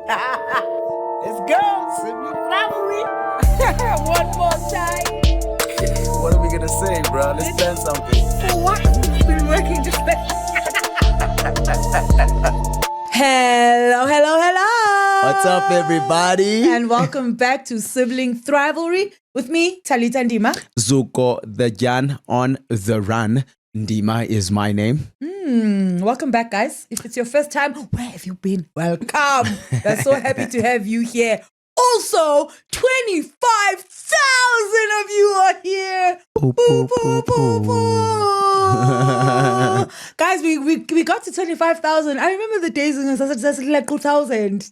Let's go. Sibling rivalry. One more time. What are we gonna say, bro? Let's plan something. For what? We've been working just Hello, hello, hello. What's up, everybody? And welcome back to Sibling Thrivalry with me, Talita Ndima. Zuko the Jan on the run. Ndima is my name. Welcome back, guys. If it's your first time, where have you been? Welcome. We're so happy to have you here. Also, 25,000 of you are here. Boo, boo, boo, boo. Guys, we got to 25,000. I remember the days when it was like 2,000.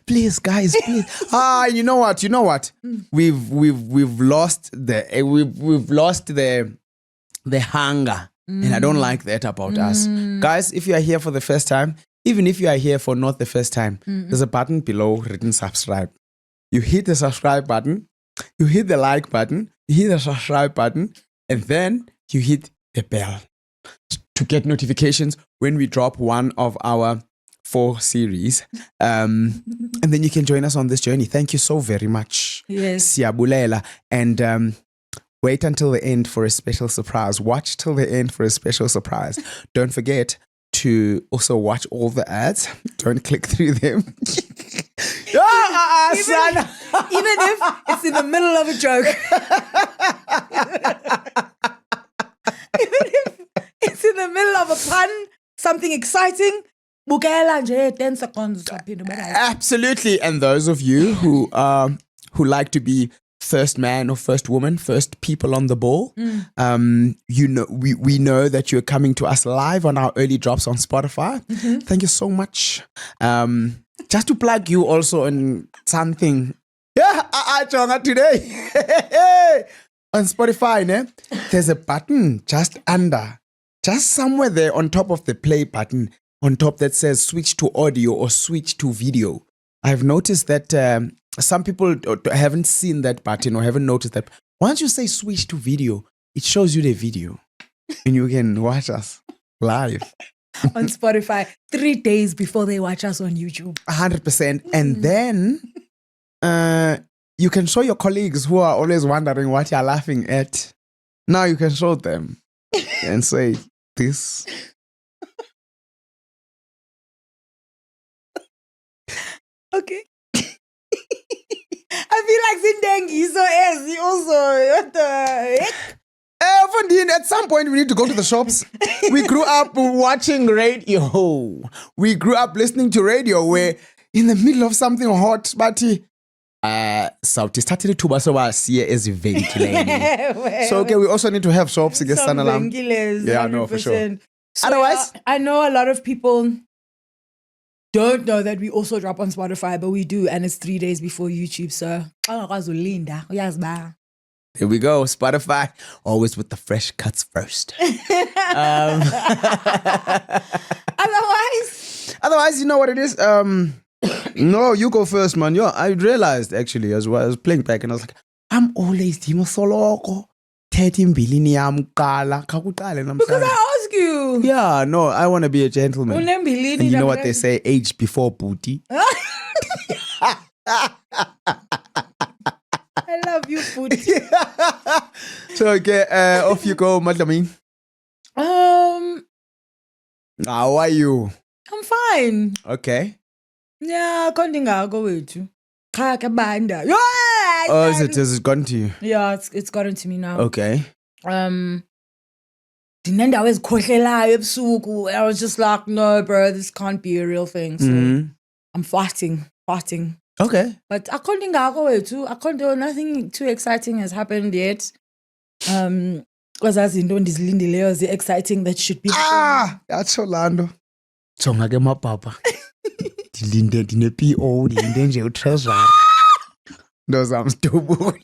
Please, guys, please. You know what? We've lost the hunger. And I don't like that about us. Guys, if you are here for the first time, even if you are here for not the first time, there's a button below written subscribe. You hit the subscribe button, you hit the like button, you hit the subscribe button, and then you hit the bell to get notifications when we drop one of our 4 series. And then you can join us on this journey. Thank you so very much. Yes. Siyabulela. And wait until the end for a special surprise. Watch till the end for a special surprise. Don't forget to also watch all the ads. Don't click through them. Even if it's in the middle of a joke. Even if it's in the middle of a pun, something exciting, bukela nje 10 seconds. Absolutely. And those of you who like to be first man or first woman, first people on the ball. You know, we know that you're coming to us live on our early drops on Spotify. Thank you so much. Just to plug you also on something. Yeah, Chonga today. On Spotify, there's a button just somewhere there on top of the play button, on top that says switch to audio or switch to video. I've noticed that some people haven't seen that button or haven't noticed that. Once you say switch to video, it shows you the video and you can watch us live. On Spotify 3 days before they watch us on YouTube. 100%. And then you can show your colleagues who are always wondering what you're laughing at. Now you can show them and say this. Okay. I feel like Zindengi so easy also. What the heck? At some point, we need to go to the shops. We grew up watching radio. We grew up listening to radio where in the middle of something hot, but South started to see as ventilating. So okay, we also need to have shops against Some Sanalam. vengiles, Yeah, no, for sure. 100%. So, Otherwise, I know a lot of people don't know that we also drop on Spotify, but we do, and it's 3 days before YouTube. So here we go. Spotify, always with the fresh cuts first. Otherwise, you know what it is? No, you go first, man. I realized actually as well, I was playing back and I was like, I'm always Dimo Soloko. Because I ask you. Yeah, no, I want to be a gentleman. And you know what they say, age before booty. I love you, Booty. So, okay, off you go, Madlamin. How are you? I'm fine. Okay. Yeah, kontinga go wethu. Cha ke banda. Oh, has it gotten to you? Yeah, it's gotten to me now. Okay. Dinendawo ezikhohlelayo ebusuku. I was just like, no, bro, this can't be a real thing. So I'm fasting. Okay. But I can't do nothing too exciting has happened yet. Because as in don't is the exciting that should be. That's Orlando. Chonga ke mapapa. Dilinde dine PO, dilinde nje utreasure. Those I'm stupid.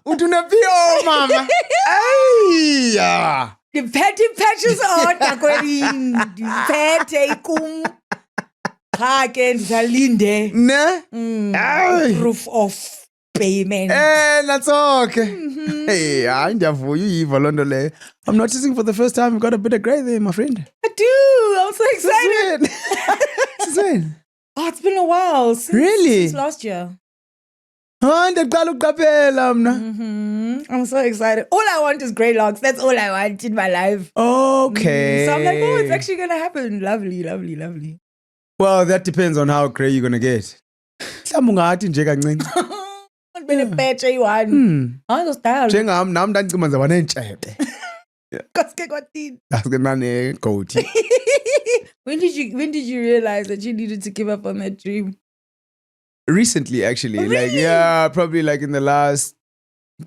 Udune PO, mama. Hey, yeah. The petty patches on the petty kum. Haken Zalinde. Ne? Proof of payment. That's okay. Hey, I'm noticing for the first time you got a bit of grey there, my friend. I do. I was so excited. Since when? Oh, it's been a while. Really? Since last year. Ndiyaqala ukuqaphela mna. I'm so excited. All I want is grey locks. That's all I want in my life. Okay. So I'm like, oh, it's actually going to happen. Lovely, lovely, lovely. Well, that depends on how grey you're going to get. Mhlawumbe ungathi nje kancinci. Been a patch A1. I was tired. Njengam nam ndandicima nje wanentshebe. Kaske kwathini. Ndaske ndanegoti. When did you realize that you needed to give up on that dream? Recently, actually. Really? Like, yeah, probably like in the last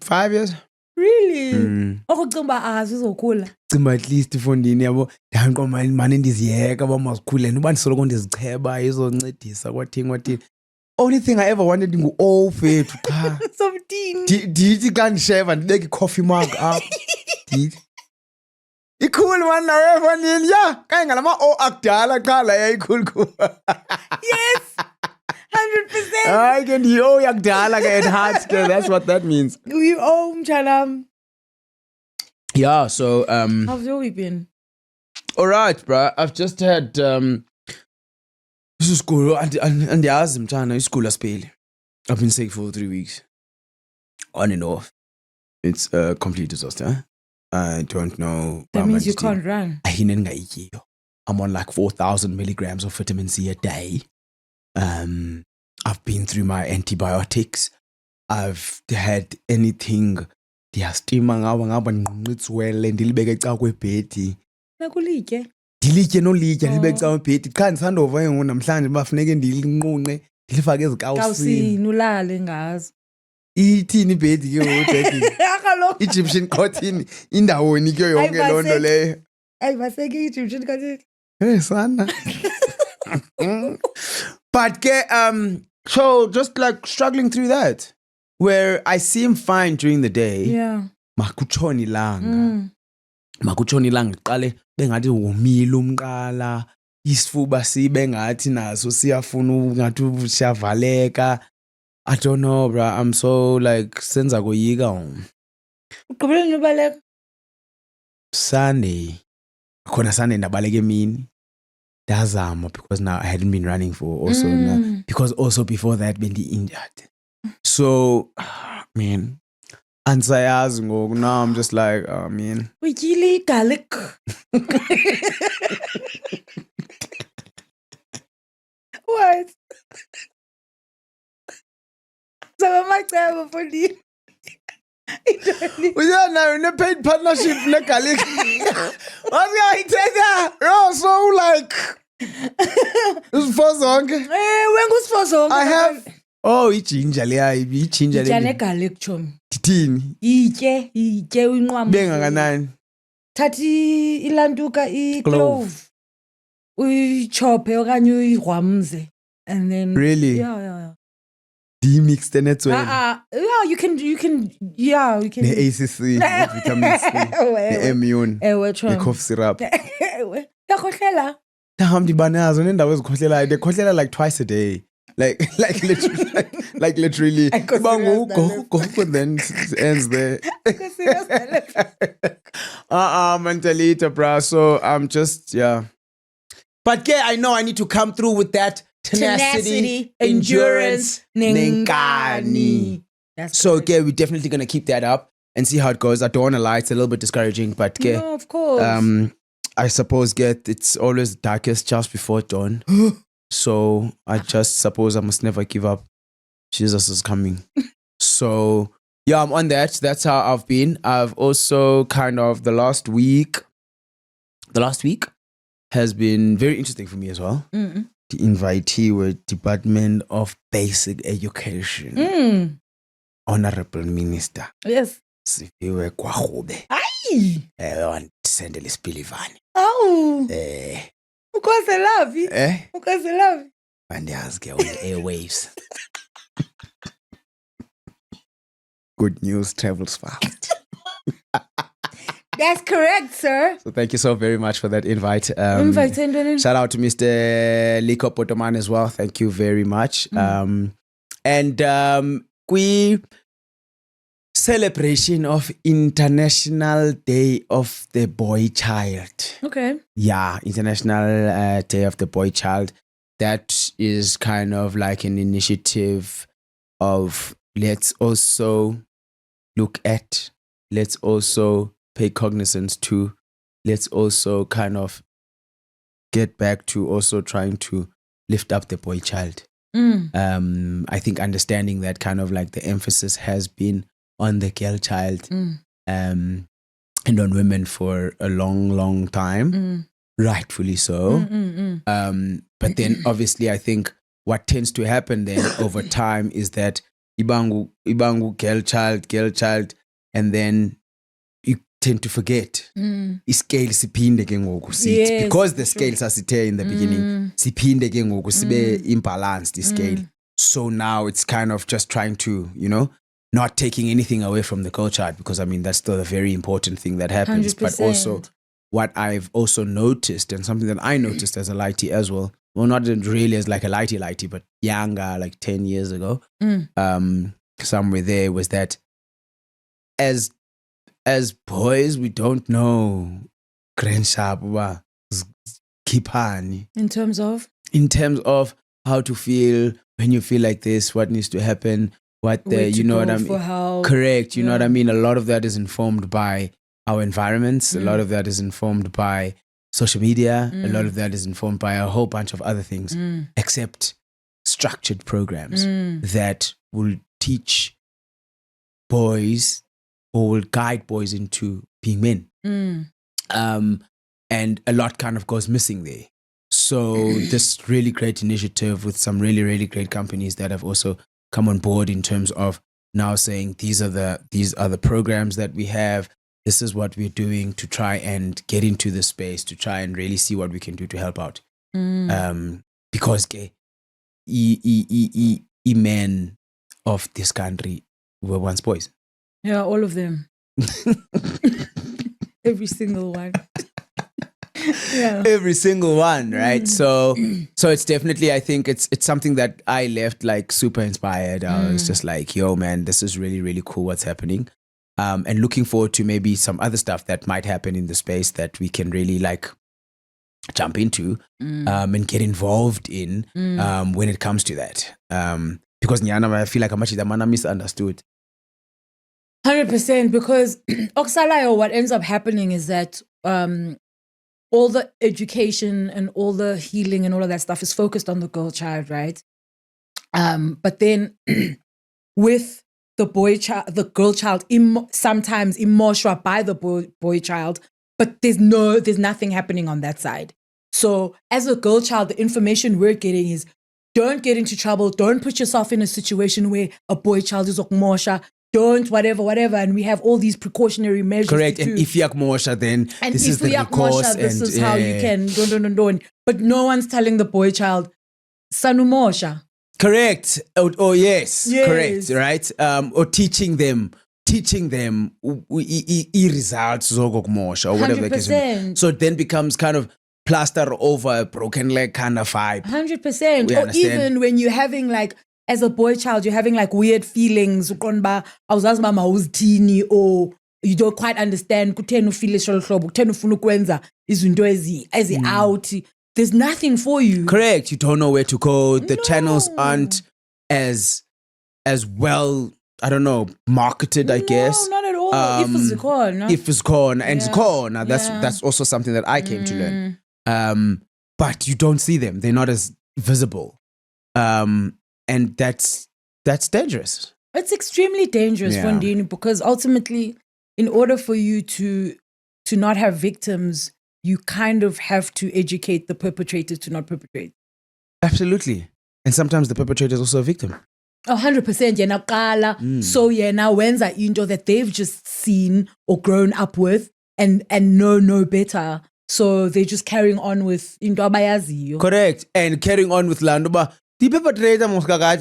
5 years. Really? Ukucimba uzokhula. Cimba at least ifondini yabo. Ndanqoma manje ndiziyeka bamazikhuleni uba ndisoloko ndizicheba izoncedisa kwathini. Only thing I ever wanted ngu fethu cha. Something. Ndithi xa ndisheva ndibeke i-coffee mug up. Ndithi. Icool man nawe efondini. Yeah, kanye ngalama akudala qha la yayicool cool. Yes. 100%. Hayi ke ndiyo yakudala ke at heart ke, that's what that means. You mchalam. Yeah, so How's your week been? all right, bro. I've just had school andiyazi mtana isikolo asipheli. I've been sick for 3 weeks. On and off. It's a complete disaster. I don't know. That means you can't run. I'm on like 4,000 milligrams of vitamin C a day. I've been through my antibiotics. I've had anything. Ndiyastima ngaba nqinqitswele ndilibeke ecawa kwebhedi. Nakulitye. Ndilitye nolitye ndilibeke ecawa kwebhedi. Cha ndisandova ngoku namhlanje bafuneke ndilinqunqe ndilifake ezikawusini. Ulale ngazo. Ithini ibhedi ke ngoku Egyptian cotton indawoni kuyo yonke loo nto leyo. Ayibaseke Egyptian cotton. Sana. But so just like struggling through that, where I seem fine during the day. Yeah. Makutshoni ilanga. Makutshoni ilanga iqale bengathi womile umqala, isifuba sibe ngathi naso siyafuna ngathi siyavaleka. I don't know, bro. I'm so like senza koyika. Ugqibeleni ubaleka? Sunday. Khona Sunday ndabaleka emini. Dazama because now I hadn't been running for also now, because also before that bendi injured. So man, ansayazi ngoku now I'm just like man. Utyile garlic. What? So amacebo mfondini. Uyana une paid partnership legarlic. What's going to that? So like usifozonke. Wengusifozonke. I have iginger leya iginger leya. Ijane garlic chomi. Thini? Itye uyinqwama. Bengakanani? Thathi ilantuka i-clove. Uyichophe okanye uyirwamze and then really? Yeah. Demixed and it's yeah, you can the ACC, the vitamin C, the immune, the cough syrup. Yakhohlela. Dahamdi banazo nendawo ezikhohlelayo. They khohlela like twice a day. Like literally. Go then ends there. Mentalita, bro. So I'm just But I know I need to come through with that tenacity, endurance, nenkani. So we're definitely gonna keep that up and see how it goes. I don't want to lie; it's a little bit discouraging, but no, of course. I suppose it's always darkest just before dawn. So I just suppose I must never give up. Jesus is coming. So yeah, I'm on that. That's how I've been. I've also kind of the last week has been very interesting for me as well. Mm-hmm. The invitee were Department of Basic Education. Honorable Minister. Yes. Sifiwe kwaGobe. Ayi. Sendele Spilivani. Awu. Ukwaze lavi. Ukwaze lavi. Andiyazi ke on the airwaves. Good news travels fast. That's correct, sir. So thank you so very much for that invite. Shout out to Mr. Liko Potoman as well. Thank you very much. And we celebration of International Day of the Boy Child. Okay. Yeah, International Day of the Boy Child. That is kind of like an initiative of let's also look at, let's also pay cognizance to, let's also kind of get back to also trying to lift up the boy child. I think understanding that kind of like the emphasis has been on the girl child and on women for a long time, rightfully so. But then obviously I think what tends to happen then over time is that ibangu girl child, and then you tend to forget. Scale siphinde ke ngoku sithi, because the scales asithe in the beginning, siphinde ke ngoku sibe imbalanced the scale. So now it's kind of just trying to, not taking anything away from the girl child, because I mean that's still a very important thing that happens. 100%. But also what I've also noticed, and something that I noticed as a lighty as well, not really as like a lighty, but younger, like 10 years ago, somewhere there, was that as boys, we don't know Kipani In terms of how to feel when you feel like this, what needs to happen, what the, you know what I mean? For help. Correct. You know what I mean? A lot of that is informed by our environments. A lot of that is informed by social media. A lot of that is informed by a whole bunch of other things, except structured programs that will teach boys or will guide boys into being men. And a lot kind of goes missing there. So this really great initiative with some really, really great companies that have also come on board in terms of now saying these are the programs that we have. This is what we're doing to try and get into the space, to try and really see what we can do to help out. Because men of this country were once boys. Yeah, all of them. Every single one. Yeah. Every single one, right? So it's definitely, I think it's something that I left like super inspired. I was just like, yo, man, this is really, really cool what's happening. And looking forward to maybe some other stuff that might happen in the space that we can really like jump into and get involved in when it comes to that. Because Nyana, I feel like I'm actually misunderstood. 100%, because Oksalayo, what ends up happening is that all the education and all the healing and all of that stuff is focused on the girl child, right? But then with the girl child, sometimes emotional by the boy child, but there's nothing happening on that side. So as a girl child, the information we're getting is don't get into trouble, don't put yourself in a situation where a boy child is okmosha, don't whatever, and we have all these precautionary measures. Correct, and if you akmosha, then and this is the recourse, this is how you can don't. But no one's telling the boy child, sanumosha. Correct. Oh yes, correct. Right. Or teaching them results zokokmosha or whatever the case may be. So it then becomes kind of plaster over a broken leg kind of vibe. 100%. Or even when you're having like, as a boy child, you're having like weird feelings. Or you don't quite understand. There's nothing for you. Correct. You don't know where to go. The channels aren't as well, I don't know, marketed, I guess. No, not at all. If it's gone. And it's gone. Now that's also something that I came to learn. But you don't see them. They're not as visible. And that's dangerous. It's extremely dangerous, Fondini, because ultimately, in order for you to not have victims, you kind of have to educate the perpetrators to not perpetrate. Absolutely. And sometimes the perpetrator is also a victim. 100%. Yena qala. So yena wenza into that they've just seen or grown up with and know no better. So they're just carrying on with into abayaziyo. Correct. And carrying on with landoba. The perpetrator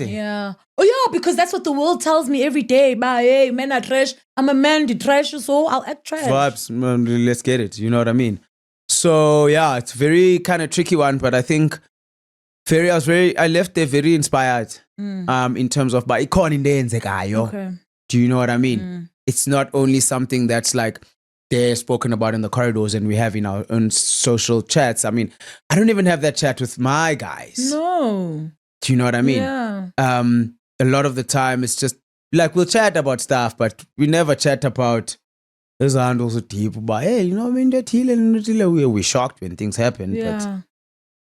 yeah. Oh yeah, because that's what the world tells me every day. Hey, men are trash. I'm a man, the trash, so I'll act trash. Vibes, let's get it. You know what I mean? So yeah, it's very kind of tricky one, but I think I left there very inspired in terms of but okay. Do you know what I mean? It's not only something that's like they're spoken about in the corridors and we have in our own social chats. I mean, I don't even have that chat with my guys. No. Do you know what I mean? Yeah. A lot of the time it's just like we'll chat about stuff, but we never chat about there's also deep about, hey, you know, I mean, we're shocked when things happen, but Yeah.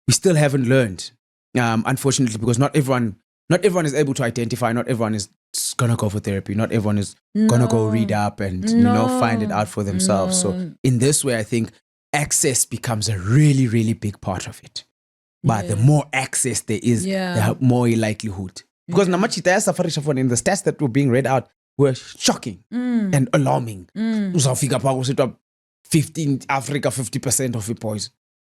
we still haven't learned. Unfortunately, because not everyone is able to identify, not everyone is gonna go for therapy, not everyone is gonna go read up and find it out for themselves. So in this way, I think access becomes a really, really big part of it. But the more access there is, the more likelihood. Because namachita safari shafon in the stats that were being read out were shocking and alarming. Uzafika pa kusitwa 15 Africa 50% of the boys.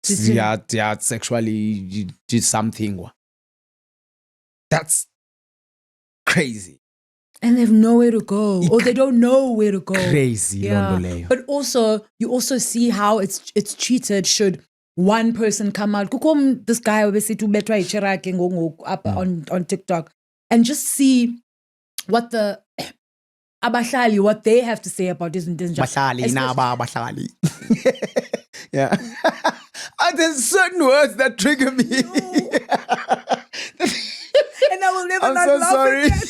They are sexually did something. That's crazy. And they have nowhere to go. Or they don't know where to go. Crazy. Yeah. But also, you also see how it's treated should one person come out. Kukom this guy obviously to betray up on TikTok and just see what the abahlali, what they have to say about this and this. Bahlali. Yeah. And there's certain words that trigger me. And I will never I'm not so laugh sorry. again.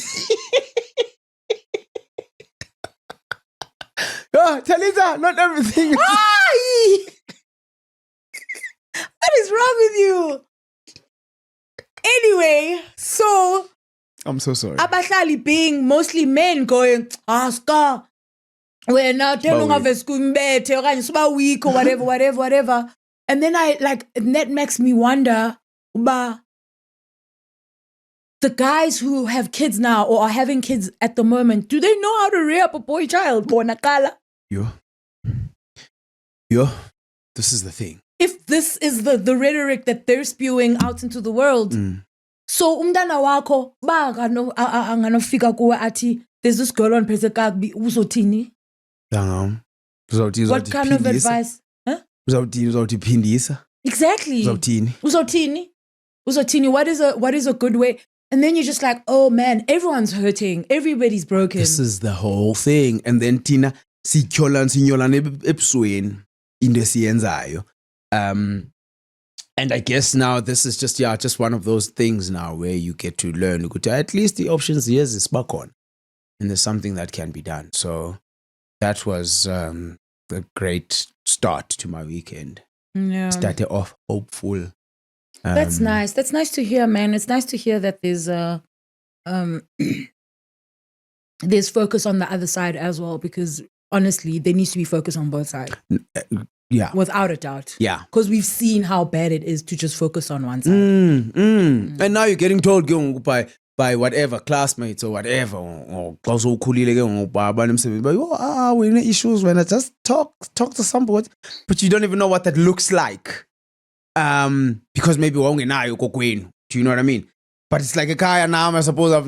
Oh, Talita, not everything. What is wrong with you? Anyway, so I'm so sorry. abahlali being mostly men going, Ska, we're now telling of a skumbete or super weak or whatever. And then that makes me wonder, the guys who have kids now or are having kids at the moment, do they know how to rear up a boy child? Yo, this is the thing. If this is the rhetoric that they're spewing out into the world, so umntana wakho anganofika kuwe athi there's this girl on Pesekagbi uzothini? What kind of advice? Uzawuphindisa. Exactly. Uzothini. Uzothini. What is a good way? And then you're just like, oh man, everyone's hurting. Everybody's broken. This is the whole thing. And then Tina sinyolana ebusweni into esiyenzayo. And I guess now this is just one of those things now where you get to learn. At least the options here is back on. And there's something that can be done. So that was a great start to my weekend. Yeah. Started off hopeful. That's nice. That's nice to hear, man. It's nice to hear that there's there's focus on the other side as well, because honestly, there needs to be focus on both sides. Yeah. Without a doubt. Yeah. Because we've seen how bad it is to just focus on one side. And now you're getting told by whatever classmates or whatever, or we're in issues when I just talk to somebody, but you don't even know what that looks like. Because maybe do you know what I mean? But it's like a guy now, I suppose I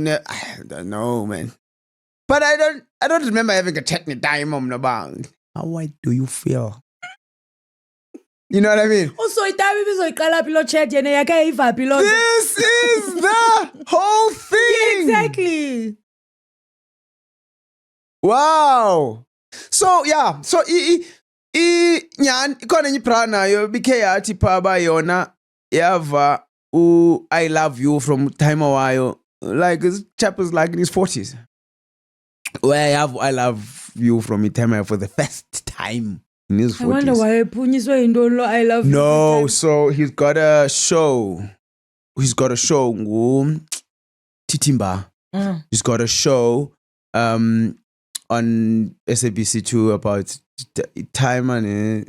don't know, man. But I don't remember having a technical time about how do you feel? You know what I mean? Also, this is the whole thing. Exactly. Wow. So yeah. So nyan ikona nyiprana yo bike yathi phaba yona yava I love you from time awayo. Like this chap is like in his 40s. Where I have I love you from the time for the first time. In his 40s. I wonder why I love you. No, so he's got a show. Titimba. He's got a show on SABC2 about time and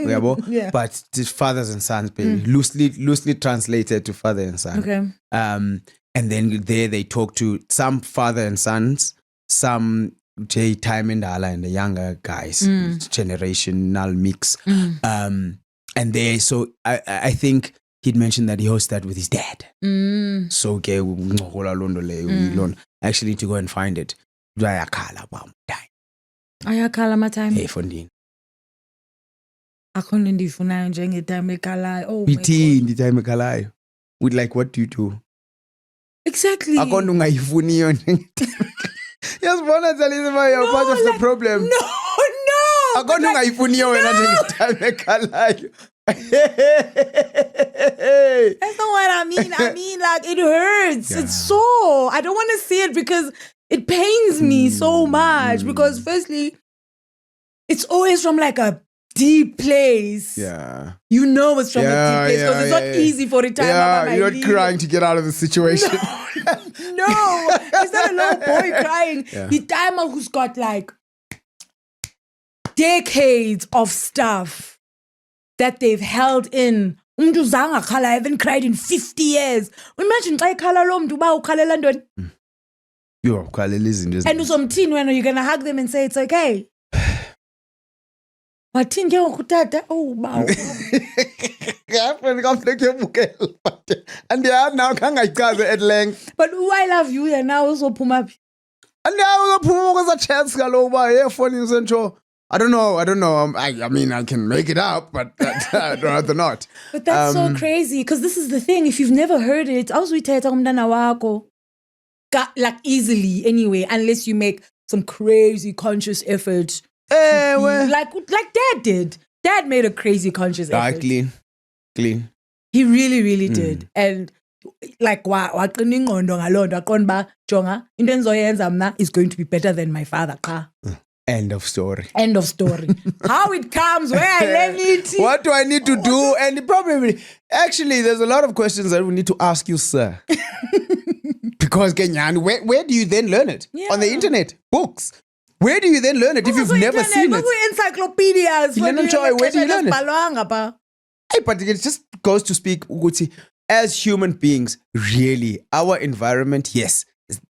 yeah. But it's fathers and sons, loosely translated to father and son. Okay. And then there they talk to some father and sons, some Jay Time and Ala and the younger guys, generational mix. And there, so I think he'd mentioned that he hosted that with his dad. So okay, I actually need to go and find it. Ayakhala my time. Hey, Fondine. Akhona ndifunayo njenge time ekhalayo. Oh my God. The time ekhalayo. With like, what do you do? Exactly. Akonto ungayifuniyo. Yasibona Talisima, you're part of the problem. No. Akonto ungayifuniyo wena njengetime ekhalayo. That's not what I mean. I mean, like, it hurts. It's sore. I don't want to see it because it pains me so much. Because firstly, it's always from like a deep place. Yeah. You know it's from a deep place because it's not easy for the time. Yeah, you're not crying to get out of the situation. No, it's not a little boy crying. The timer who's got like decades of stuff that they've held in. Umuntu uzange akhala, I haven't cried in 50 years. Imagine xa ikhala lo muntu uba ukhalela ntoni? Yo, ukhalela izinto ezininzi. And uzomthini wena, you're gonna hug them and say it's okay. Wathini ke ngoku tata? Oh, wow. Andiyazi nawe khangayichaze at length. But I love you yena uzophuma phi? Andiyazi uzophuma kweza chance kaloku uba efonini sentsho. I don't know. I mean, I can make it up, but I'd rather not. But that's so crazy because this is the thing. If you've never heard it, awuzuyithetha kumntana wakho. Like easily anyway, unless you make some crazy conscious effort. Like Dad did. Dad made a crazy conscious effort. Clean. He really did. And like waqina ingqondo ngaloo nto aqonda uba jonga into endizoyenza mna is going to be better than my father qha. End of story. How it comes, where I learn it. What do I need to do? And probably, actually, there's a lot of questions that we need to ask you, sir. Because Kenyan, where do you then learn it? Yeah. On the internet, books. Where do you then learn it if you've never seen it? Encyclopedias. Where do you learn it? Hey, but it just goes to speak, Uguti, as human beings, really, our environment, yes,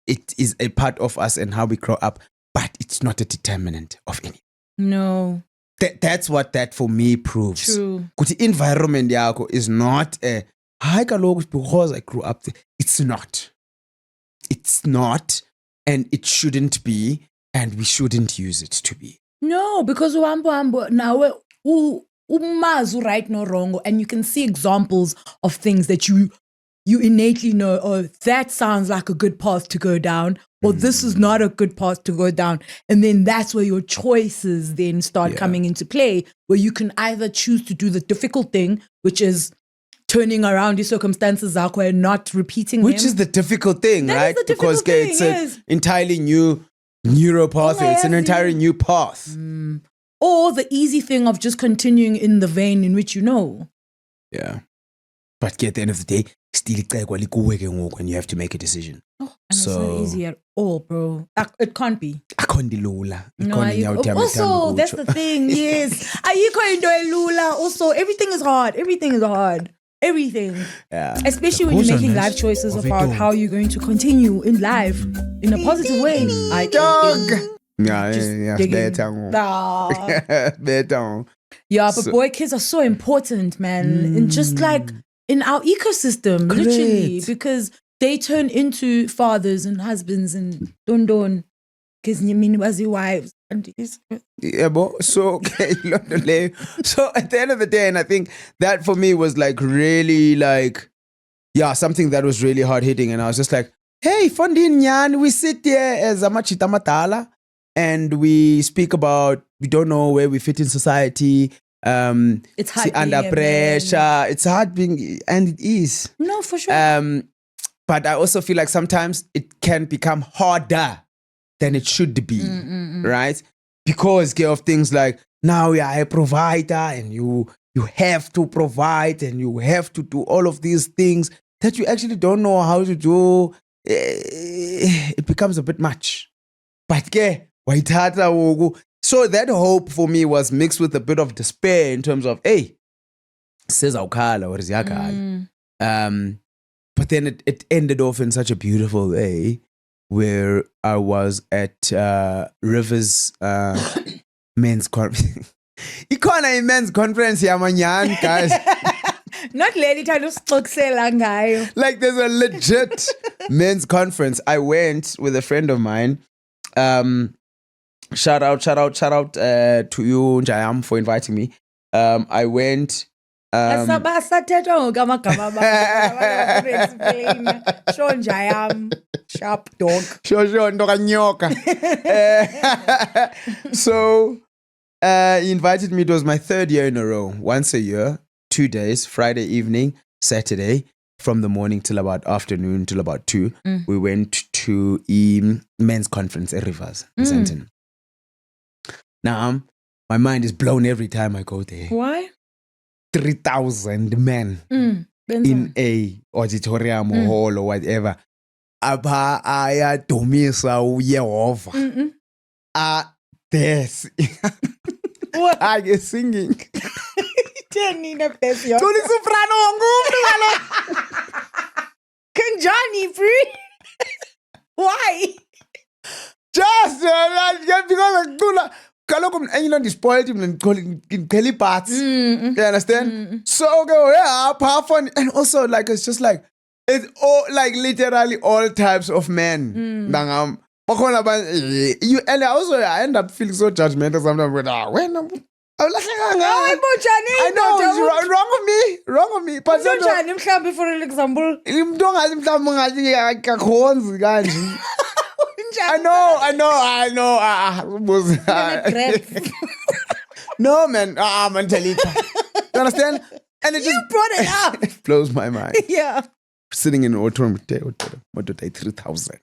it is a part of us and how we grow up. But it's not a determinant of anything. No. That's what that for me proves. True. Kuti environment yako is not a hayi kaloku because I grew up there. It's not. It's not, and it shouldn't be, and we shouldn't use it to be. No, because uhambo nawe umazi right no wrong, and you can see examples of things that you innately know, oh, that sounds like a good path to go down, or this is not a good path to go down. And then that's where your choices then start coming into play, where you can either choose to do the difficult thing, which is turning around your circumstances and not repeating Which is the difficult thing, right? Because it's an entirely new neural pathway. It's an entirely new path. Or the easy thing of just continuing in the vein in which you know. Yeah. But at the end of the day, still and you have to make a decision. Oh, and it's not easy at all, bro. It can't be. No, also, that's the thing, yes. Ayikho into elula. Also, everything is hard. Everything. Yeah. Especially when you're making life choices about how you're going to continue in life in a positive way. Yeah, but boy kids are so important, man. And just like in our ecosystem, literally, because they turn into fathers and husbands and don because you mean was your wives. Yeah, but so so at the end of the day, and I think that for me was like really like something that was really hard hitting, and I was just like, hey, Fondin Nyan, we sit here as Amachita Matala and we speak about we don't know where we fit in society. It's hard under pressure. It's hard being, and it is. No, for sure. But I also feel like sometimes it can become harder than it should be, right? Because of things like now you are a provider and you have to provide and you have to do all of these things that you actually don't know how to do. It becomes a bit much. But so that hope for me was mixed with a bit of despair in terms of, hey, says Aukala, what is Yakal? But then it ended off in such a beautiful way where I was at Rivers men's conference. Ikona men's conference yamanyan, guys. Not lady guy. Like there's a legit men's conference. I went with a friend of mine. Shout out to you, Njayam, for inviting me. I went Asathethwa ngokamagama explain shonja yam sharp dog. Sure, ndokanyoka. So he invited me. It was my 3rd year in a row. Once a year, 2 days, Friday evening, Saturday, from the morning till about afternoon till about 2. We went to a men's conference at Rivers in Sandton. Now, my mind is blown every time I go there. Why? 3,000 men in a auditorium or hall or whatever. Abha ayadomisa uYehova. This. What? I get singing. Nina Pesio. Tuli soprano ngumntu. Kanjani, free. Why? Just because ngicula kaloku mina ndispoiled mina ngiqhela parts. You understand? So go yeah, fun, and also like it's just like it's all like literally all types of men. You and also I end up feeling so judgmental sometimes. When I know it's wrong with me. But for example. I know. No, man. Mantalita. You understand? And it just brought it up. It blows my mind. Yeah. Sitting in an auditorium with 3,000.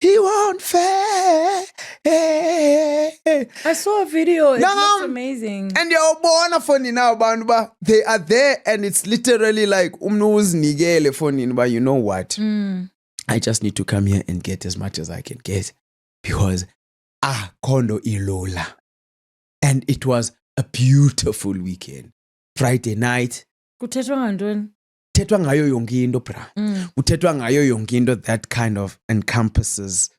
He won't fail. I saw a video. It looks amazing. And you're born a funny now, Banduba. They are there, and it's literally like nigele funny, but you know what? I just need to come here and get as much as I can get because kondo ilola. And it was a beautiful weekend. Friday night. Kuthethwa ngantoni? Kuthethwa ngayo yonke into bra. Kuthethwa ngayo yonke into that kind of encompasses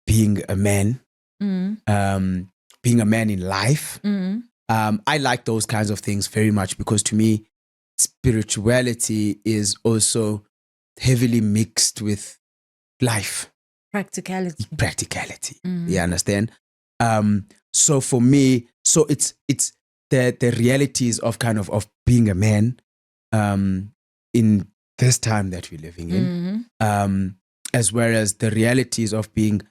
being a man. Being a man in life. I like those kinds of things very much because to me, spirituality is also heavily mixed with life. Practicality. You understand? So for me, so it's the realities of kind of being a man in this time that we're living in, as well as the realities of being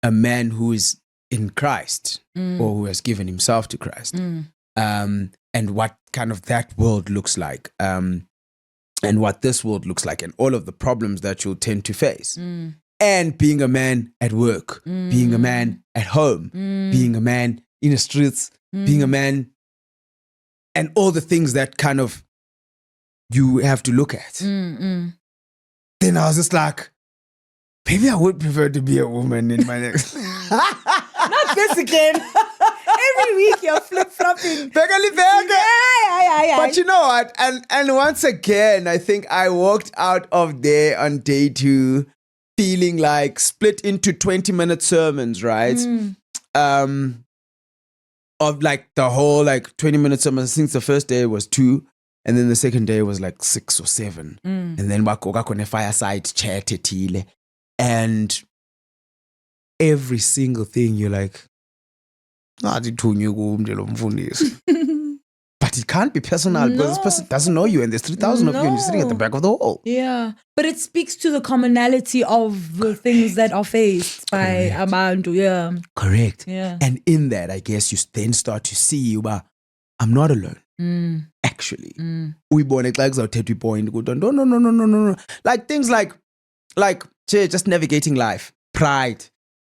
a man who is in Christ or who has given himself to Christ, and what kind of that world looks like, and what this world looks like, and all of the problems that you'll tend to face. And being a man at work, being a man at home, being a man in the streets, being a man, and all the things that kind of you have to look at. Then I was just like, maybe I would prefer to be a woman in my next. Not this again. Every week you're flip-flopping. But you know what? And once again, I think I walked out of there on day 2 feeling like split into 20-minute sermons, right? Of like the whole like 20-minute sermons. Since the first day was 2, and then the second day was like 6 or 7. And then wakoka kone fireside chat etile. And every single thing you're like, but it can't be personal because this person doesn't know you and there's 3,000 of you and you're sitting at the back of the hall. Yeah. But it speaks to the commonality of the things that are faced by Amandu. Yeah. Correct. Yeah. And in that, I guess you then start to see, I'm not alone. Actually. No. Like things like just navigating life, pride,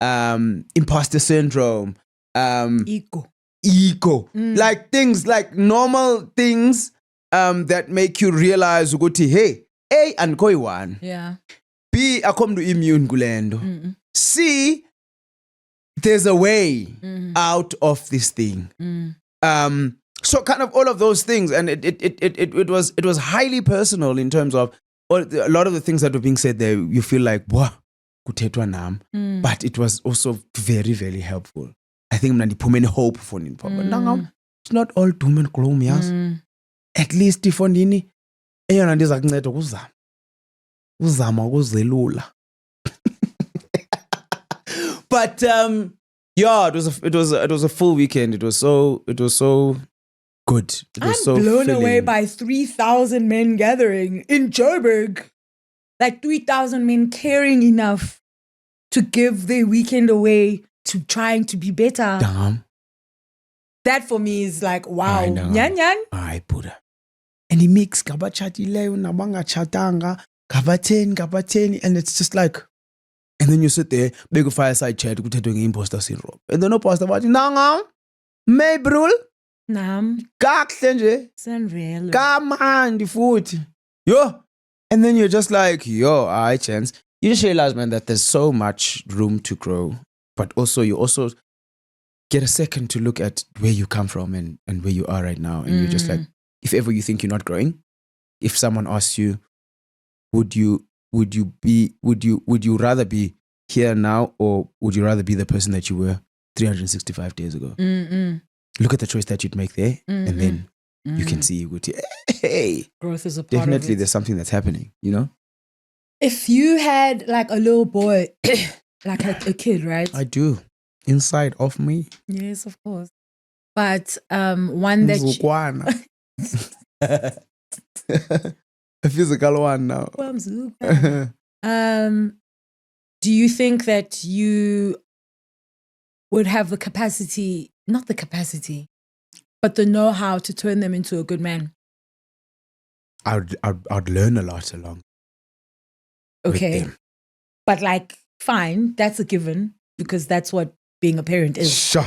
imposter syndrome, ego. Like things like normal things that make you realize hey, A and koi one. Yeah. B akomdu immune gulendo. C there's a way out of this thing. So kind of all of those things, and it was highly personal in terms of a lot of the things that were being said there. You feel like wow, kuthethwa nam, but it was also very, very helpful. I think mnandiphume hope for nini. It's not all doom and gloom, yes. At least ifondini eyona ndiza kunceda uzama ukuzelula. But Yeah, it was a full weekend. It was so good. It was I'm so blown away filling. by 3,000 men gathering in Joburg. Like 3,000 men caring enough to give their weekend away to trying to be better. Damn. That for me is like, wow. I know. Nyan nyan. Hayi Buddha. And he makes gabachatileyo nabangatchatanga, gabaten, and it's just like, and then you sit there, big fireside chat, kuthethwe nge-imposter syndrome. And then pastor bathi, nanga, Mabrul, Nam. kakuhle nje, Sanvelo. kamandi futhi. Yo. And then you're just like, yo, alright, chance. You just realize, man, that there's so much room to grow. But also, you also get a second to look at where you come from and where you are right now. And you're just like, if ever you think you're not growing, if someone asks you, would you rather be here now, or would you rather be the person that you were 365 days ago? Look at the choice that you'd make there, and then you can see, hey, Growth is a part definitely of it. there's something that's happening, you know? If you had like a little boy, like a kid, right? I do. Inside of me. Yes, of course. But one that Mzukwana. A physical one now. Do you think that you would have the capacity, not the capacity, but the know-how to turn them into a good man? I'd learn a lot along. with Okay. them. But like, fine, that's a given because that's what being a parent is. Sure.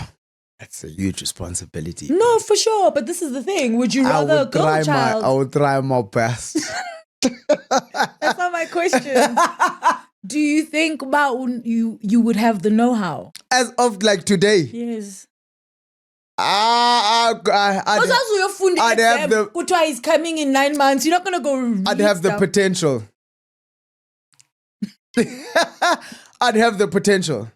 That's a huge responsibility. No, for sure. But this is the thing. Would you rather a girl child? I would try my best. That's not my question. Do you think about you would have the know-how? As of like today, Yes. I'd have the- Kutwa is coming in 9 months. You're not gonna go. I'd read have the stuff. potential. I'd have the potential.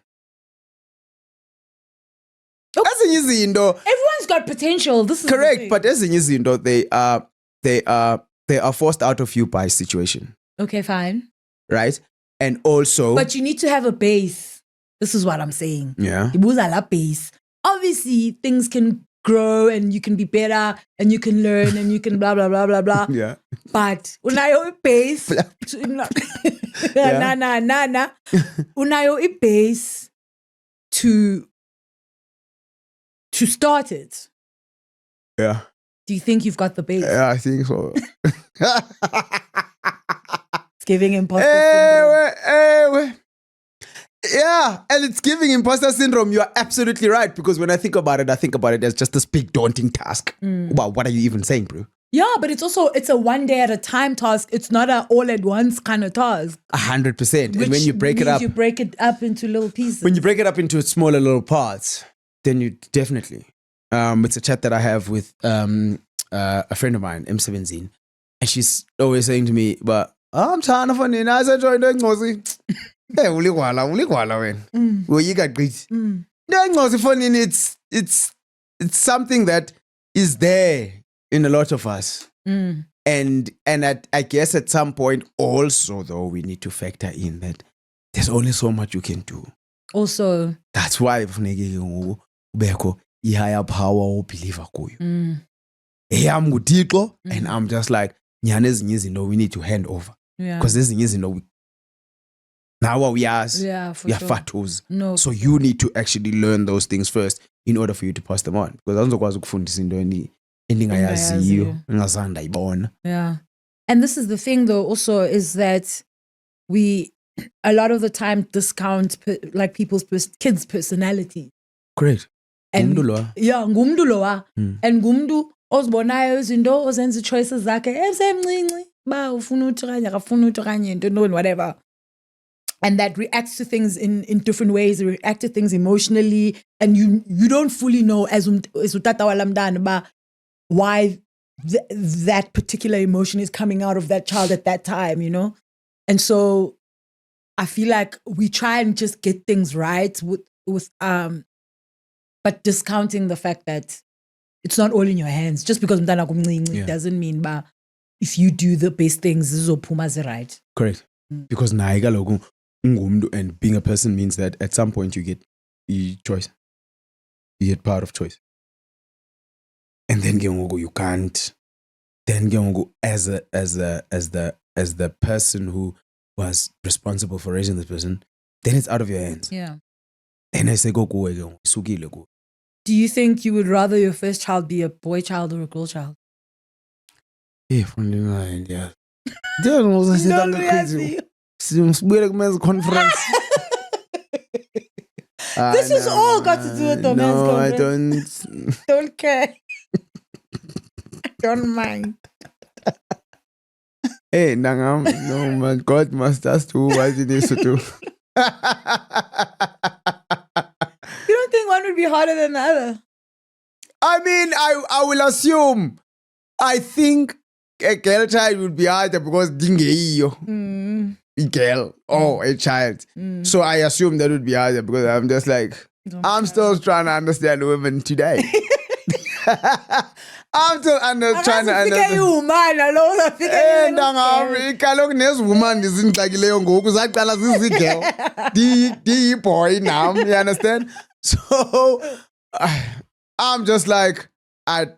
Okay. Ezinye izinto, Everyone's got potential. This is the correct, thing. but ezinye izinto they are forced out of you by situation, okay, fine. right? And also, But you need to have a base. This is what I'm saying. yeah, Ibuza la base. Obviously, things can grow and you can be better and you can learn and you can blah blah blah blah blah. yeah, But unayo base. Yeah. Na. Unayo base to start it. yeah, Do you think you've got the base? yeah. I think so. It's giving imposter syndrome. Ewe. Yeah, and it's giving imposter syndrome. You're absolutely right, because when I think about it as just this big daunting task. Wow, what are you even saying, bro? Yeah, but it's a one day at a time task. It's not an all at once kind of task. 100%. And when Which you break it means up, you break it up into little pieces. when you break it up into smaller little parts, then you definitely. It's a chat that I have with a friend of mine, M17, and she's always saying to me, "But I'm trying to find I said, "Join the ngozi." Hey, uligwala when. Well, you got great. Mm. It's something that is there in a lot of us. Mm. And I guess at some point also, though, we need to factor in that there's only so much you can do. Also, That's why kufuneka ubekho i-higher power obeliever kuyo. I'm nguThixo, and I'm just like, nyhani ezinye izinto we need to hand over. yeah. Because ezinye izinto now we ask, Yeah, for we are sure. fatos. No. So you need to actually learn those things first in order for you to pass them on. Because awuzokwazi ukufundisa into endingayaziyo, engazange ndayibona. Yeah. And this is the thing though also is that we a lot of the time discount like people's kids' personality. Great. And Ngumntu lowa. yeah, ngumntu lowa. And ngumntu ozibonayo izinto ozenza choices zakhe esemncinci ba ufuna uthi kanye akafuna uthi kanye don't know whatever. And that reacts to things in different ways, react to things emotionally, and you don't fully know as utata wala mntana ba why that particular emotion is coming out of that child at that time, you know? And so I feel like we try and just get things right with but discounting the fact that it's not all in your hands. Just because mntana kumncinci doesn't mean ba if you do the best things zizophuma right. Correct. Because naye kaloku ungumntu, and being a person means that at some point you get a choice. you get power of choice. And then you can't. Then as the person who was responsible for raising this person, then it's out of your hands. Yeah. And I say go sukile go. Do you think you would rather your first child be a boy child or a girl child? From the mind, yeah. Then was I No, said crazy. Conference. This has all got to do with the men's No, I conference. Don't care. Don't mind. Hey, Nangam, no man, God must ask to what he needs to do. You don't think one would be harder than the other? I mean, I will assume. I think a girl child would be harder because dingeyo. A girl or a child. So I assume that would be harder because I'm just like, I'm still trying to understand women today. I'm still trying to understand. Kaloku nezwoman ndizindixakileyo ngoku zaqala zizigirl. Boy now, you understand? So I'm just like, I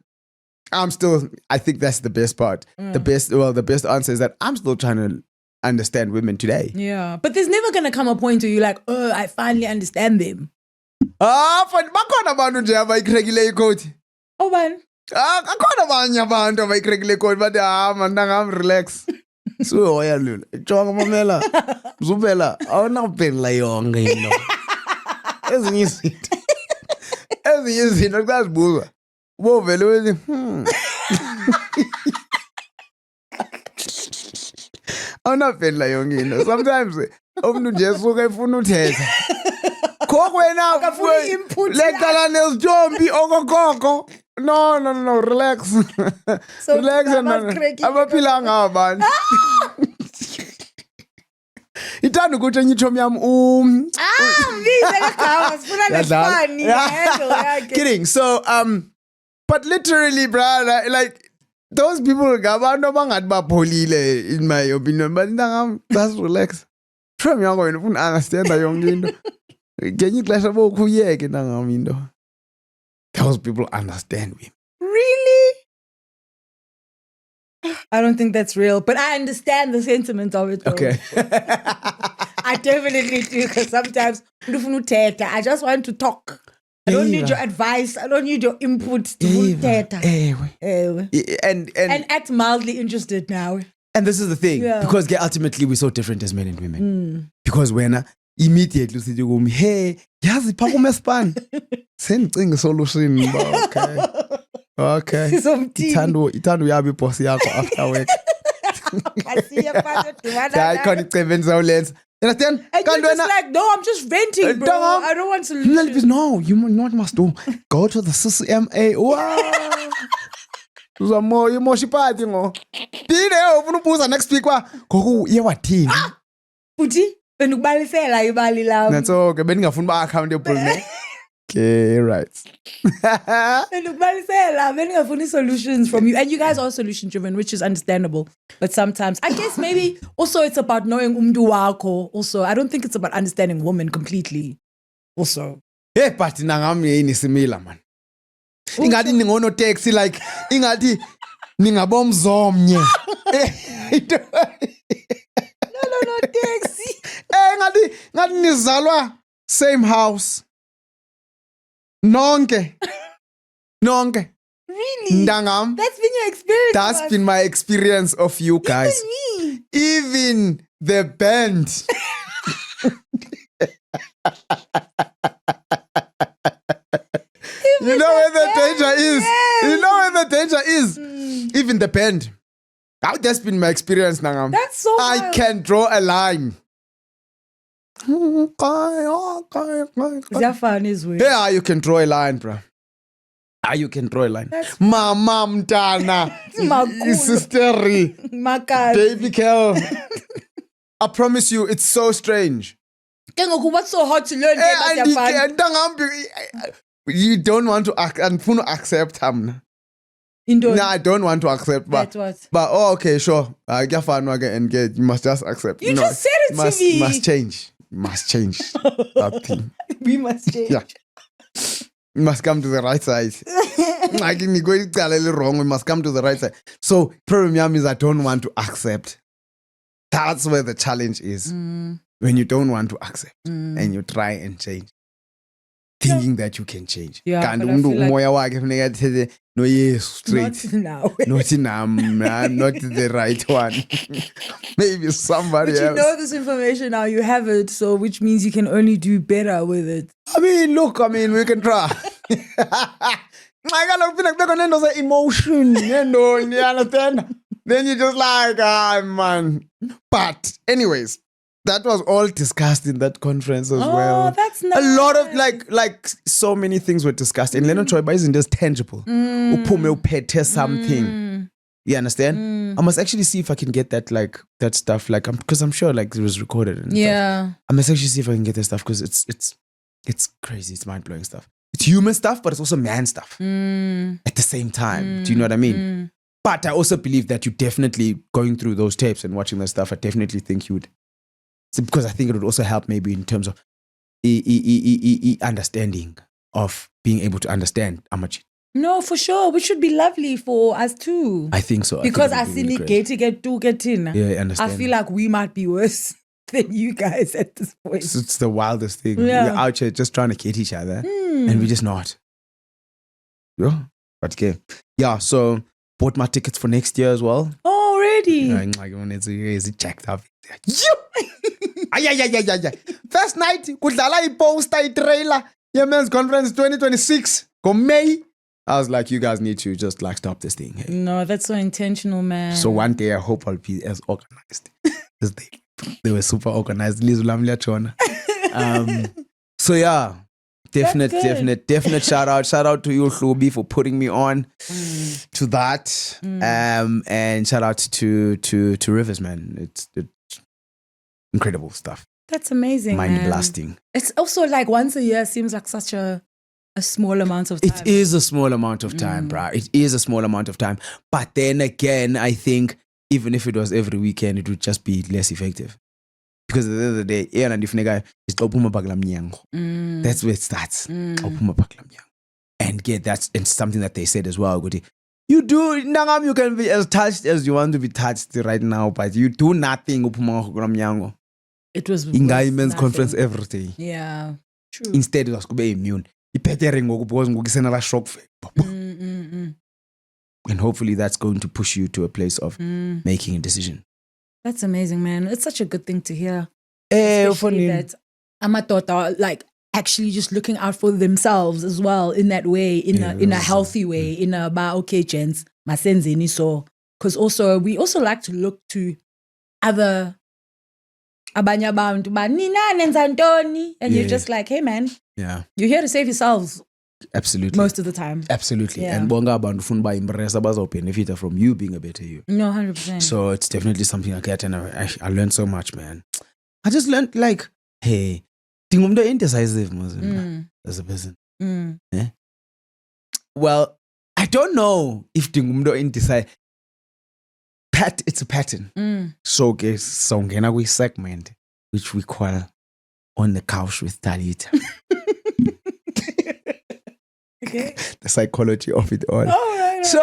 think that's the best part. The best answer is that I'm still trying to understand women today. Yeah. But there's never gonna come a point where you're like, oh, I finally understand them. Bakhona abantu nje abayikrekile ikoti. Oh man. Akhona abanye abantu abayikrekile ikoti but mandangam relax. Suhoya lula. Jonga mamela. Zubela awunaphendula yonke into. Ezinye izinto kuyazibuza. Ubovele uthi awunaphendula yonke into. Sometimes umuntu nje suka efuna uthetha. Khokho wena lecala nezijombi okokoko. No, relax. So Relax and abaphilanga abantu. Ithanda ukuthi enye itshomi yami Kidding. So but literally brother, like those people ngabantu abangathi bapholile in my opinion, but ntangam just relax. From yango wena ufuna understand yonke into. Ngenye ixesha bokuyeke ntangam into. Those people understand me. Really? I don't think that's real, but I understand the sentiment of it. Though. Okay. I definitely do, because sometimes I just want to talk. I don't need your advice. I don't need your input. And act mildly interested now. And this is the thing, because ultimately we're so different as men and women. Because when immediately usithi kumi, hey, yazi pha kumespan. Sengicinga solution. Okay. Ithando uyabe boss yakho after work. I can't even understand? And you're just like, no, I'm just venting, bro. I don't want solutions. No, you know what you must do? Go to the CCMA. Wow. You moshi party ngo. Dine ufuna ubuza next week wa. Goku yewathini? Futhi benukubalisela ibali lami. That's okay. Beningafuna ba accountable ne. Okay, right. Benukubalisela beningafuni solutions from you, and you guys are solution driven, which is understandable. But sometimes, I guess maybe also it's about knowing umntu wakho. Also, I don't think it's about understanding women completely. Also, hey, but nangami yini simila man. Ingathi ningono taxi like ingathi ningabomzomnye. No taxi. Ngathi nizalwa same house. Nonke. Really? Ndangam. That's been your experience. That's been my experience of you guys. Even me. Even the band. You know where the danger is. You know where the danger is. Even the band. That's been my experience, Nangam. That's so I wild. can draw a line. Zafan is weird. Yeah, you can draw a line, bro. You can draw a line. Mama mtana. Sister. Baby girl. I promise you, it's so strange. What's so hard to learn? You don't want to accept him. No, I don't want to accept. But okay, sure. You must just accept. You just said it to me. Must change. Must change that thing. We must change. Yeah. You must come to the right side. Like in the wrong, we must come to the right side. So problem is I don't want to accept. That's where the challenge is. When you don't want to accept and you try and change. Thinking that you can change. Yeah, Kanti but I umuntu feel like- umoya wakhe funeka athethe no yes straight. Not now. Not not the right one. Maybe somebody But you else. know this information now, you have it, so which means you can only do better with it. I mean, look, we can try. I gotta feel like they're gonna know emotion, you understand? Then you're just like, man. But anyways, that was all discussed in that conference as well. That's nice. A lot of like so many things were discussed. And Lennon Choiba isn't just tangible. Uphume uphethe something. You understand? I must actually see if I can get that stuff because I'm sure like it was recorded and stuff. Yeah. I must actually see if I can get that stuff because it's crazy. It's mind blowing stuff. It's human stuff, but it's also man stuff at the same time. Do you know what I mean? But I also believe that you definitely going through those tapes and watching that stuff. I definitely think you would, because I think it would also help maybe in terms of understanding of being able to understand how much. No, for sure. Which should be lovely for us too. I think so. Because I I think see it would be really great. get in. Yeah, I understand. I feel like we might be worse than you guys at this point. It's the wildest thing. Yeah. We're out here just trying to get each other and we're just not. Yeah. But okay. Yeah, so bought my tickets for next year as well. Already. It's jacked up. Yeah. First night, kudlala poster trailer. Yeah, men's conference 2026. Go May. I was like, you guys need to just stop this thing. Hey. No, that's so intentional, man. So one day I hope I'll be as organized as they were super organized. So yeah, definite shout out to you, Hlubi, for putting me on to that. And shout out to Rivers, man. It's incredible stuff. That's amazing. Mind man. blasting. It's also like once a year seems like such a small amount of time. It is a small amount of time, bro. It is a small amount of time. But then again, I think even if it was every weekend, it would just be less effective. Because at the end of the day, that's where it starts. And that's something that they said as well. You do, you can be as touched as you want to be touched right now, but you do nothing. It was In worth men's nothing. conference every day. Yeah, true. Instead, it was immune. Shock. And hopefully that's going to push you to a place of making a decision. That's amazing, man. It's such a good thing to hear. Eh, Especially that Amatot are like actually just looking out for themselves as well in that way, in a healthy way, in a okay, gents, masenzeni so. Because also we also like to look to other abanye abantu ba nina nenza ntoni, and you're just like, hey man, Yeah, you're here to save yourselves absolutely. most of the time. Absolutely. Yeah. And bonga abantu funa ba impress benefit from you being a better you. No, 100%. So it's definitely something I get, and I learned so much, man. I just learned hey, tingumdo indecisive as a person. Eh? Well, I don't know if tingumdo indecisive. It's a pattern. So guys, so ngena kwi segment which we call On the Couch with Talita. Okay. The psychology of it all. All right. So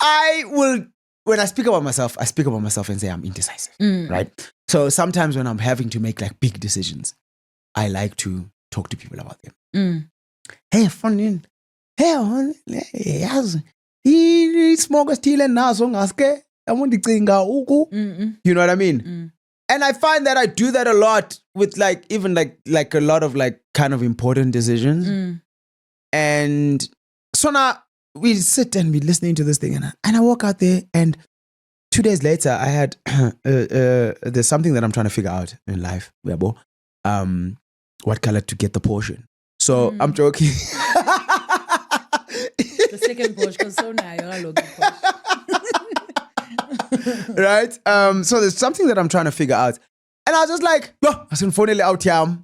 I will, when I speak about myself and say I'm indecisive, right? So sometimes when I'm having to make big decisions, I like to talk to people about them. Hey, funny. Hey, yes. He smokes still and now so ask I want to You know what I mean? And I find that I do that a lot with even a lot of kind of important decisions. And so now we sit and be listening to this thing, and I walk out there, and 2 days later I had there's something that I'm trying to figure out in life, what color to get the portion. So I'm joking. The second Porsche, because so now you're a local Porsche. Right? So there's something that I'm trying to figure out. And I was just like, yo, I said, finally out here.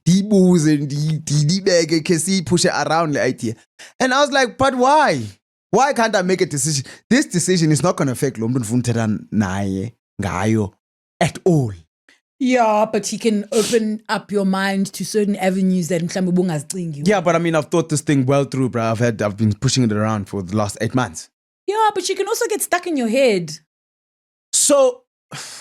The booze and the bag can see push it around the idea. And I was like, but why? Why can't I make a decision? This decision is not going to affect Lomben Funteran Naye Gayo at all. Yeah, but he can open up your mind to certain avenues that mhlambe bungazicingi. Yeah, but I mean, I've thought this thing well through, bro. I've been pushing it around for the last 8 months. Yeah, but you can also get stuck in your head. So,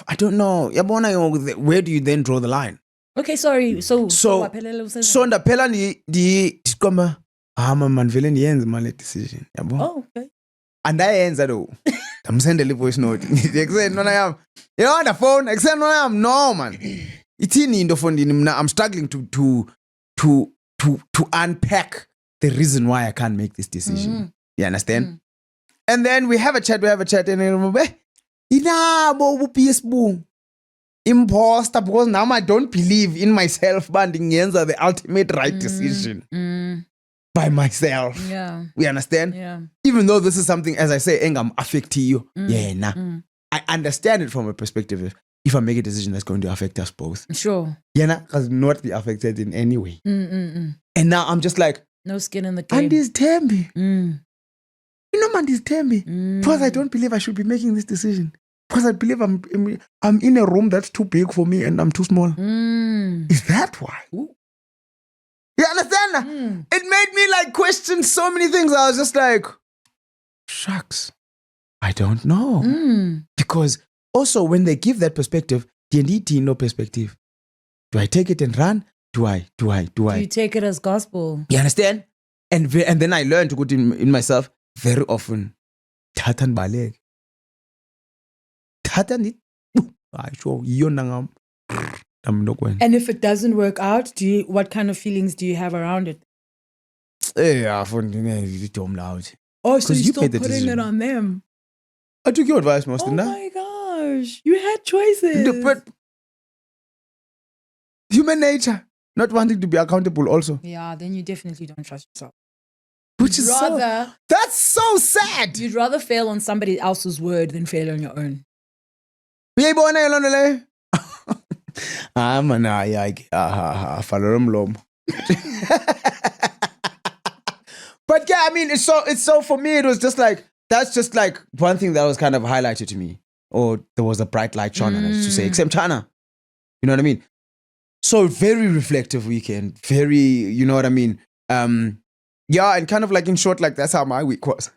I don't know. Yabona, where do you then draw the line? Okay, sorry. So waphelele So ndaphela ndikomba man vele ndiyenze manje decision. Yabo? Oh, okay. Andayenza though. Ndamsendela voice note. Ndikuseni nona yami. You know on the phone, ekseni nona yami no man. Ithini into fondini mina I'm struggling to unpack the reason why I can't make this decision. You understand? And then we have a chat and I remember inabo ubupsbu imposter because now I don't believe in myself but ngiyenza the ultimate right decision by myself. Yeah. We understand? Yeah. Even though this is something, as I say, engam affect you. I understand it from a perspective of if I make a decision that's going to affect us both. Sure. Because not be affected in any way. And now I'm just like, no skin in the game. and this Tembi. You know, man, this Tembi. Because I don't believe I should be making this decision. Because I believe I'm in a room that's too big for me and I'm too small. Is that why? Ooh. You understand? It made me like question so many things. I was just like, shucks, I don't know. Because also when they give that perspective, D&D no perspective. Do I take it and run? Do I? Do you take it as gospel? You understand? And then I learned to put in myself very often. Tatan baleg. Tatan it. I show you nangam. And if it doesn't work out, what kind of feelings do you have around it? Yeah, loud. Oh, so you still putting it on them? I took your advice, most Oh my gosh, you had choices. But human nature, not wanting to be accountable also. Yeah, then you definitely don't trust yourself. Which is that's so sad. You'd rather fail on somebody else's word than fail on your own. But yeah, I mean, it's so for me, it was just like, that's just like one thing that was kind of highlighted to me. Or there was a bright light shone on it to say, except China. You know what I mean? So very reflective weekend. Very, you know what I mean? Yeah, and kind of like in short, like that's how my week was.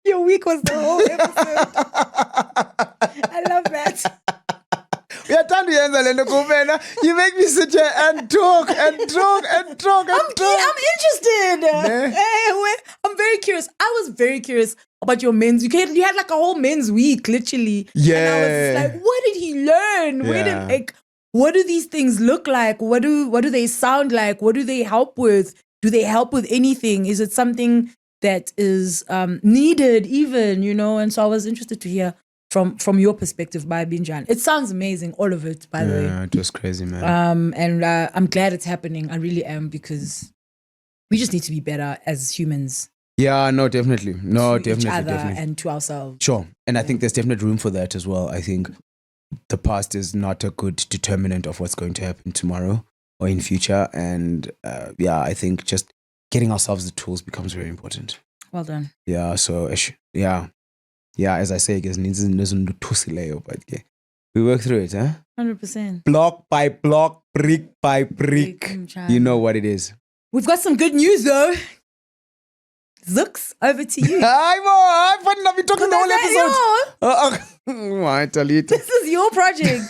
Your week was the whole episode. I love that. You make me sit here and talk. I'm interested. I'm very curious. I was very curious about your men's. You had like a whole men's week, literally. Yeah. And I was like, what did he learn? Yeah. What do these things look like? What do they sound like? What do they help with? Do they help with anything? Is it something that is needed even, you know? And so I was interested to hear from your perspective by Binjan. It sounds amazing, all of it, by the way. Yeah, it was crazy, man. And I'm glad it's happening. I really am, because we just need to be better as humans. Yeah, no, definitely. No, to each other definitely. and to ourselves. Sure. And I think there's definitely room for that as well. I think the past is not a good determinant of what's going to happen tomorrow or in future. And yeah, I think just getting ourselves the tools becomes very important. Well done. Yeah, so yeah. Yeah, as I say, but we work through it, huh? 100%. Block by block, brick by brick. You know what it is. We've got some good news though. Zooks, over to you. I wouldn't have been talking the whole episode. This is your project.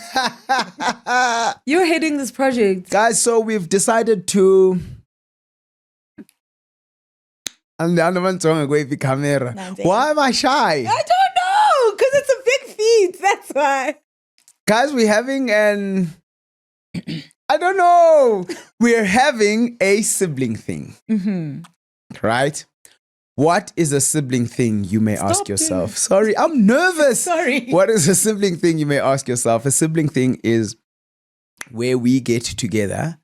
You're heading this project. Guys, so we've decided to... And the other one's wrong with the camera. Why am I shy? I don't know, because it's a big feat. That's why. Guys, we're having I don't know. We're having a sibling thing. Right? What is a sibling thing, you may ask yourself? Sorry, I'm nervous. Sorry. What is a sibling thing, you may ask yourself? A sibling thing is where we get together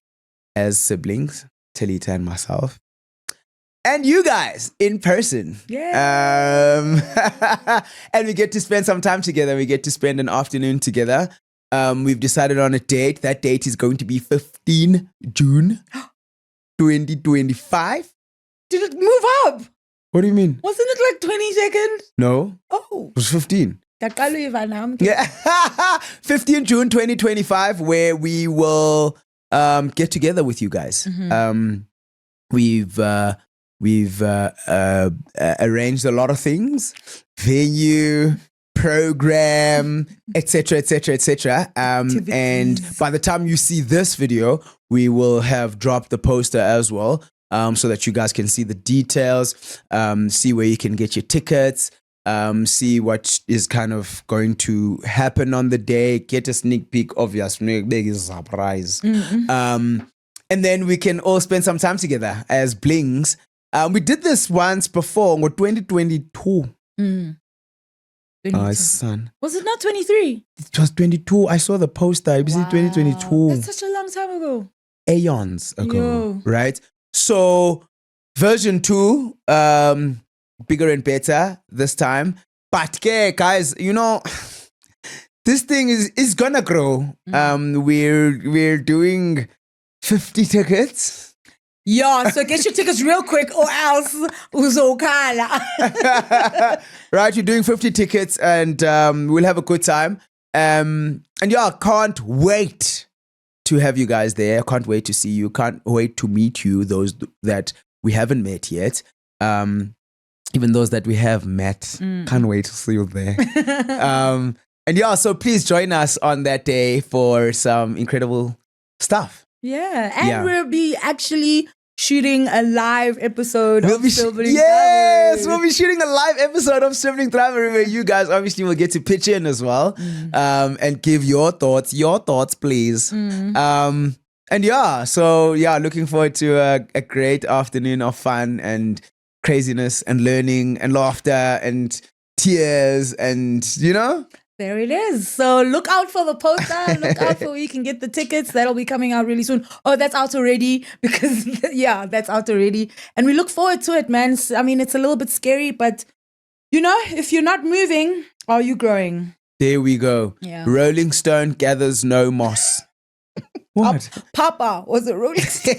as siblings, Talita and myself, and you guys in person. Yeah. And we get to spend some time together. We get to spend an afternoon together. We've decided on a date. That date is going to be 15 June 2025. Did it move up? What do you mean? Wasn't it like 22nd? No. Oh. It was 15. Yeah. 15 June 2025, where we will get together with you guys. We've arranged a lot of things, venue, program, etc., etc., etc. And by the time you see this video, we will have dropped the poster as well, so that you guys can see the details, see where you can get your tickets, see what is kind of going to happen on the day, get a sneak peek of your big surprise. And then we can all spend some time together as blings. We did this once before, in 2022. Son. Was it not 23? It was 22. I saw the poster. It was 2022. That's such a long time ago. Aeons ago. Yo. Right? So, version 2, bigger and better this time. But, guys, you know, this thing is gonna grow. We're doing 50 tickets. Yeah, so get your tickets real quick or else uzokhala. Right, you're doing 50 tickets and we'll have a good time. And yeah, can't wait to have you guys there. Can't wait to see you. Can't wait to meet you, those that we haven't met yet. Even those that we have met. Can't wait to see you there. And yeah, so please join us on that day for some incredible stuff. Yeah, and we'll be actually shooting a live episode of Sibling Yes, Thriving. we'll be shooting a live episode of Sibling Thriving where you guys obviously will get to pitch in as well, and give your thoughts, please. And yeah, so yeah, looking forward to a great afternoon of fun and craziness and learning and laughter and tears and, you know. There it is. So look out for the poster. Look out for where you can get the tickets. That'll be coming out really soon. Oh, that's out already because, yeah, that's out already. And we look forward to it, man. I mean, it's a little bit scary, but, you know, if you're not moving, are you growing? There we go. Yeah. Rolling Stone gathers no moss. What? Papa was a Rolling Stone.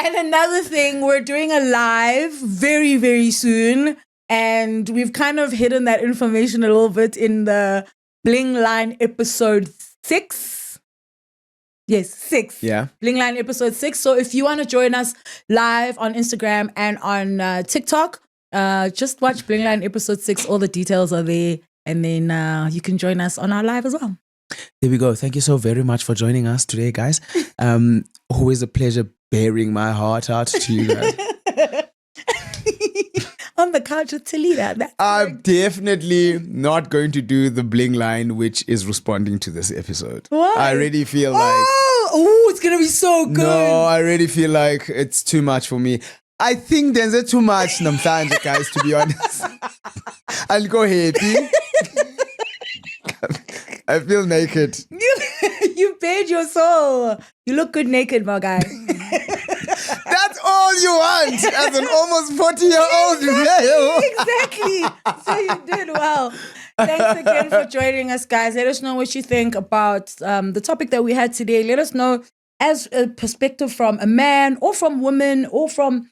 And another thing, we're doing a live very, very soon. And we've kind of hidden that information a little bit in the Bling Line episode 6. Yes, 6. Yeah. Bling Line episode 6. So if you want to join us live on Instagram and on TikTok, just watch Bling Line episode 6. All the details are there. And then you can join us on our live as well. There we go. Thank you so very much for joining us today, guys. Always a pleasure bearing my heart out to you guys. On the couch with Talita. I'm definitely not going to do the Bling Line, which is responding to this episode. Why? I already feel like... Oh, it's going to be so good. No, I already feel like it's too much for me. I think there's too much namhlanje, guys, to be honest. I'll go happy. I feel naked. You paid your soul. You look good naked, my guy. That's all you want as an almost 40-year-old male. Exactly. So you did well. Thanks again for joining us, guys. Let us know what you think about the topic that we had today. Let us know as a perspective from a man or from women or from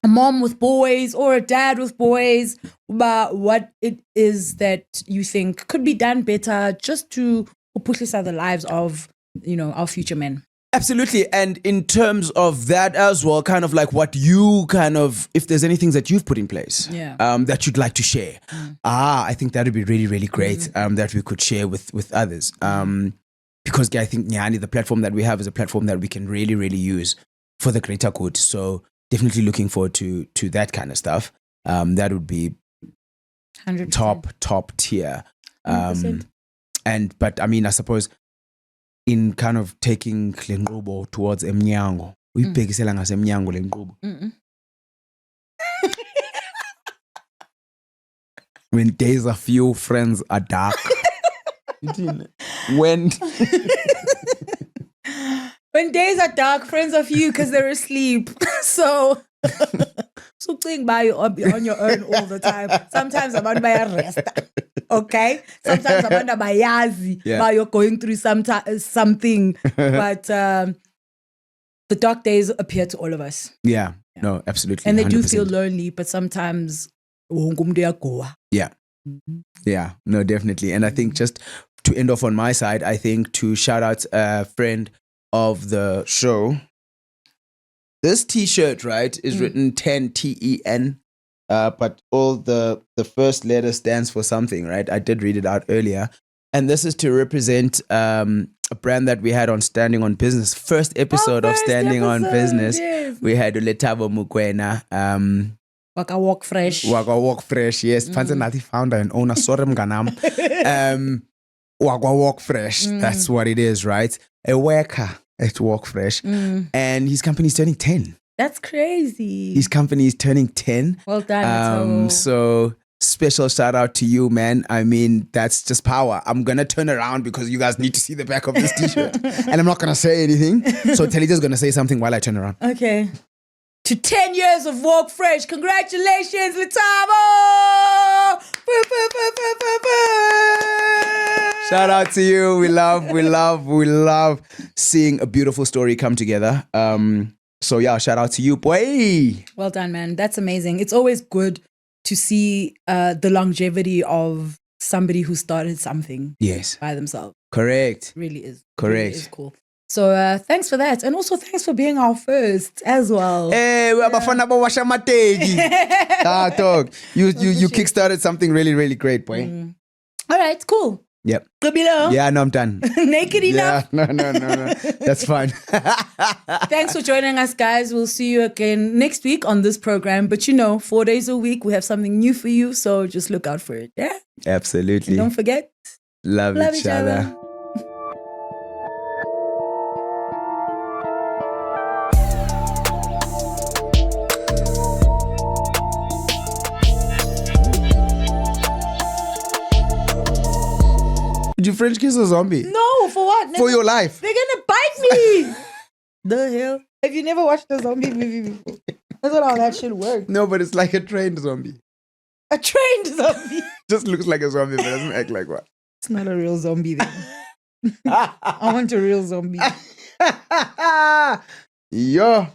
a mom with boys or a dad with boys, about what it is that you think could be done better just to push the lives of, you know, our future men. Absolutely. And in terms of that as well, kind of like what you kind of, if there's any things that you've put in place that you'd like to share, I think that would be really, really great that we could share with others. Because I think Nyani, the platform that we have is a platform that we can really, really use for the greater good. So definitely looking forward to that kind of stuff. That would be 100%. top tier. 100%. But I mean, I suppose in kind of taking le nkqubo towards emnyango, uyibhekisela ngasemnyango le nkqubo. When days are few, friends are dark. When days are dark, friends are few because they're asleep. So think by you on your own all the time. Sometimes abantu bayaresta. Okay? Sometimes abantu bayazi while you're going through something. But the the dark days appear to all of us. Yeah. No, absolutely. And they do 100%. feel lonely, but sometimes Yeah. Yeah, no, definitely. And I think just to end off on my side, I think to shout out a friend of the show. This T-shirt, right, is written 10 TEN, but all the first letter stands for something, right? I did read it out earlier. And this is to represent a brand that we had on Standing on Business. First episode of Standing on Business. Yes. We had Letabo Mukwena. Waka Walk Fresh. Waka Walk Fresh, yes. Fancy Nati founder and owner, Sorem Ganam. Waka Walk Fresh, that's what it is, right? A worker at Walk Fresh. And his company is turning 10. That's crazy. His company is turning 10. Well done, Mateo. So special shout out to you, man. I mean, that's just power. I'm going to turn around because you guys need to see the back of this t-shirt. And I'm not going to say anything. So Telita's going to say something while I turn around. Okay. To 10 years of Walk Fresh. Congratulations, Letabo! Shout out to you. We love seeing a beautiful story come together. So yeah, shout out to you, boy. Well done, man. That's amazing. It's always good to see the longevity of somebody who started something Yes, by themselves. correct. It really is. Correct. Really is cool. So thanks for that. And also thanks for being our first as well. Hey, we are Bafana Bawasha Mategi. Dog. You kickstarted something really, really great, boy. All right, cool. Yep. Good below. Yeah, no, I'm done. Naked enough. Yeah, no. That's fine. Thanks for joining us, guys. We'll see you again next week on this program. But 4 days a week, we have something new for you. So just look out for it. Yeah. Absolutely. And don't forget, Love each other. Did you French kiss a zombie? No, for what? For your life. They're gonna bite me. The hell? Have you never watched a zombie movie before? That's not how that shit works. No, but it's like a trained zombie. A trained zombie. Just looks like a zombie, but doesn't act like one. It's not a real zombie then. I want a real zombie. Yo.